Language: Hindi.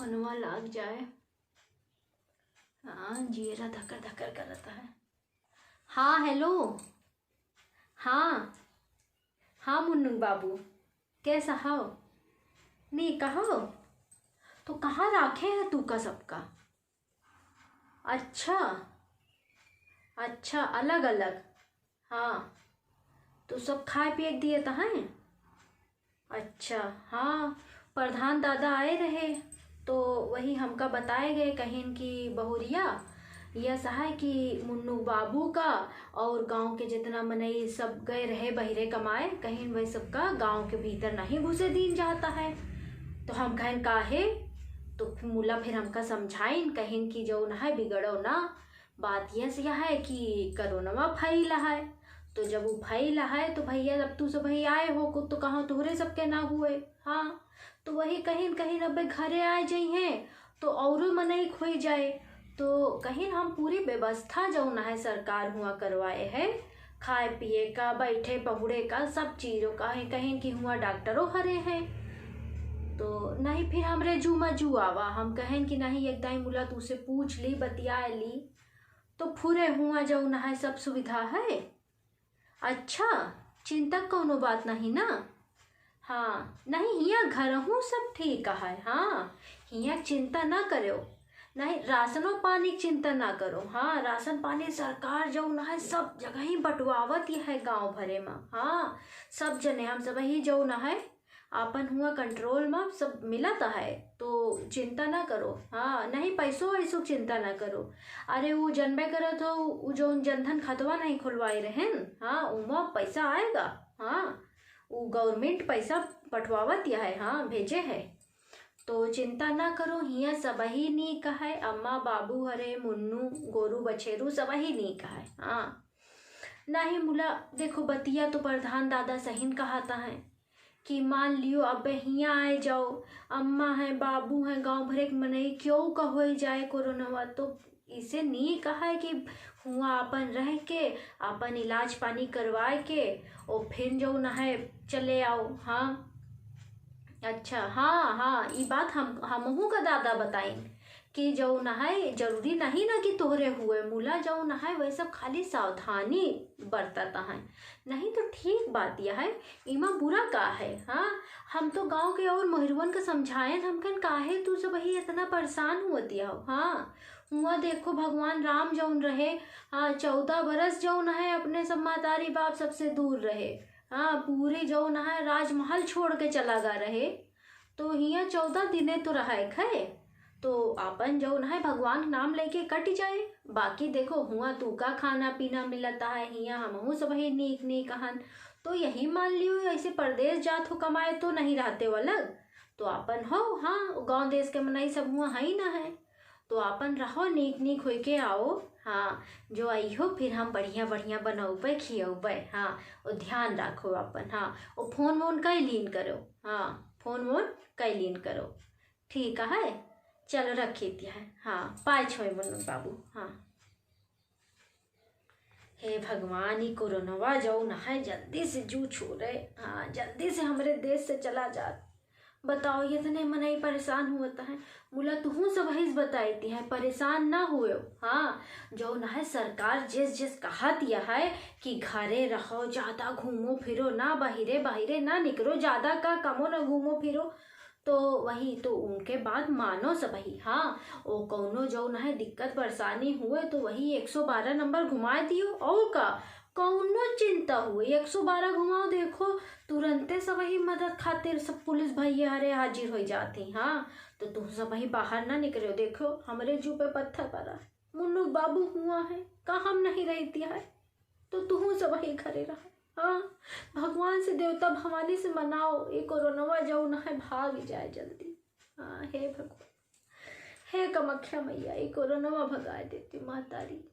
फोनवा लाग जाए। हाँ, जियरा धक्कर धक्कर करता है। हाँ हेलो। हाँ हाँ मुन्नू बाबू, कैसा हो? नहीं कहो तो कहाँ रखे है तू का सबका? अच्छा अच्छा, अलग अलग। हाँ, तो सब खाए पिए दिए तो हैं? अच्छा हाँ, प्रधान दादा आए रहे तो वही हमका बताए गए कहीं की बहुरिया यह सहाय कि मुन्नू बाबू का और गांव के जितना मनई सब गए रहे बहिरे कमाए, कहीं वही सबका गांव के भीतर नहीं घुसे दीन जाता है। तो हम कहें काहे, तो मुला फिर हमका समझाइन कहीं की जो न है बिगड़ो ना, बात यह है कि करोनवा फैला है। तो जब वो फैला है तो भैया जब तू सब भाई आए हो को तो कहाँ तोहरे सबके ना हुए। हाँ, तो वही कहीं कहीं अब घरे आ जाई हैं तो और मनई खोई जाए। तो कहीं हम पूरी व्यवस्था जो न है सरकार हुआ करवाए है, खाए पिए का बैठे पहुड़े का सब चीज़ों का है, कहीं की हुआ डॉक्टरों हरे हैं। तो नहीं फिर हमरे जू आवा, हम कहें कि नहीं एक दाई मुला तू से पूछ ली बतिया ली तो फुरे हुआ जो न है सब सुविधा है। अच्छा, चिंता कोनो बात नहीं ना। हाँ नहीं, हिया घर हूँ सब ठीक है। हाँ, हिया चिंता ना करो, नहीं राशनों पानी की चिंता ना करो। हाँ, राशन पानी सरकार जो न है सब जगह ही बंटवावत ही है गांव भरे में। हाँ, सब जने हम सब ही जो न है अपन हुआ कंट्रोल में सब मिलता है, तो चिंता ना करो। हाँ नहीं, पैसों वैसों चिंता ना करो। अरे वो जनबे करो तो वो जो जनधन खतवा नहीं खुलवाए रहे न, हाँ उमा पैसा आएगा। हाँ, वो गवर्नमेंट पैसा पठवावत या है, हाँ भेजे है। तो चिंता ना करो, हिया सब ही नीक है, अम्मा बाबू हरे मुन्नू गोरू बछेरू सब ही नीक है। हाँ नहीं मुला देखो, बतिया तो प्रधान दादा सहीन कहता है कि मान लियो अब हिया आए जाओ, अम्मा है बाबू है गांव भरे के मनई क्यों का हो जाए कोरोनावा, तो इसे नहीं कहा है कि हुआ अपन रह के अपन इलाज पानी करवाए के और फिर जो न है चले आओ। हाँ अच्छा हाँ हाँ, ये बात हमहू का दादा बताइन कि जो न है जरूरी नहीं ना कि तोहरे हुए मुला जो न है वह सब खाली सावधानी बरतता है। नहीं तो ठीक बात यह है, इमा बुरा का है। हाँ, हम तो गांव के और महिरवन का समझाएं, हम कन काहे तू सब ही इतना परेशान हुआ दिया हो। हाँ, हुआ देखो भगवान राम जौन रहे, हाँ 14 बरस जौन है अपने सब मातारी बाप सबसे दूर रहे। हाँ, पूरी जो न है राजमहल छोड़ के चला गा रहे, तो हिया 14 दिने तो रहा है। तो अपन जो न है भगवान नाम लेके कट जाए। बाकी देखो हुआ तू का खाना पीना मिलता है, हिया हमहू सब ही नीक नीक हन। तो यही मान लियो ऐसे परदेश जात हो कमाए तो नहीं रहते वो अलग, तो अपन हो हाँ गांव देश के मनई सब हुआ है ही ना है, तो अपन रहो नीक नीक होके के आओ। हाँ, जो आई हो फिर हम बढ़िया बढ़िया बनौबे खियौबे। हाँ, और ध्यान रखो अपन। हाँ, और फोन वोन कई लीन करो। हाँ, फोन वोन कई लीन करो, ठीक है। चलो रखी दिया है। हाँ, पाए छोए मुन्नू बाबू। हाँ, हे भगवान, ये कोरोनावा जो न है जल्दी से जू छोड़े। हाँ, जल्दी से हमारे देश से चला जा। बताओ ये इतने मनई परेशान होता है, मुला तू सब हिस बताई है परेशान ना हुए। हाँ, जो न है सरकार जिस जिस कहा दिया है कि घरे रहो, ज्यादा घूमो फिरो ना, बहिरे बहिरे ना निकलो, ज्यादा का कमो ना घूमो फिरो, तो वही तो उनके बात मानो सब ही। हाँ, ओ कौनो जो न है दिक्कत परेशानी हुए तो वही 112 नंबर घुमा दियो, और का कौनो चिंता हुए 112 घुमाओ, देखो तुरंते सब ही मदद खातिर सब पुलिस भैया अरे हाजिर हो जाती। हाँ, तो तुम सब ही बाहर ना निकलो, देखो हमारे जू पे पत्थर पड़ा, मुन्नू बाबू हुआ है का हम नहीं रहती है, तो तू सब ही घरे रहा। हाँ, भगवान से देवता भवानी से मनाओ ये कोरोनावा जो न है भाग जाए जल्दी। हाँ हे भगवान, हे कामाख्या मैया, ये कोरोनावा भगा देती मातारी।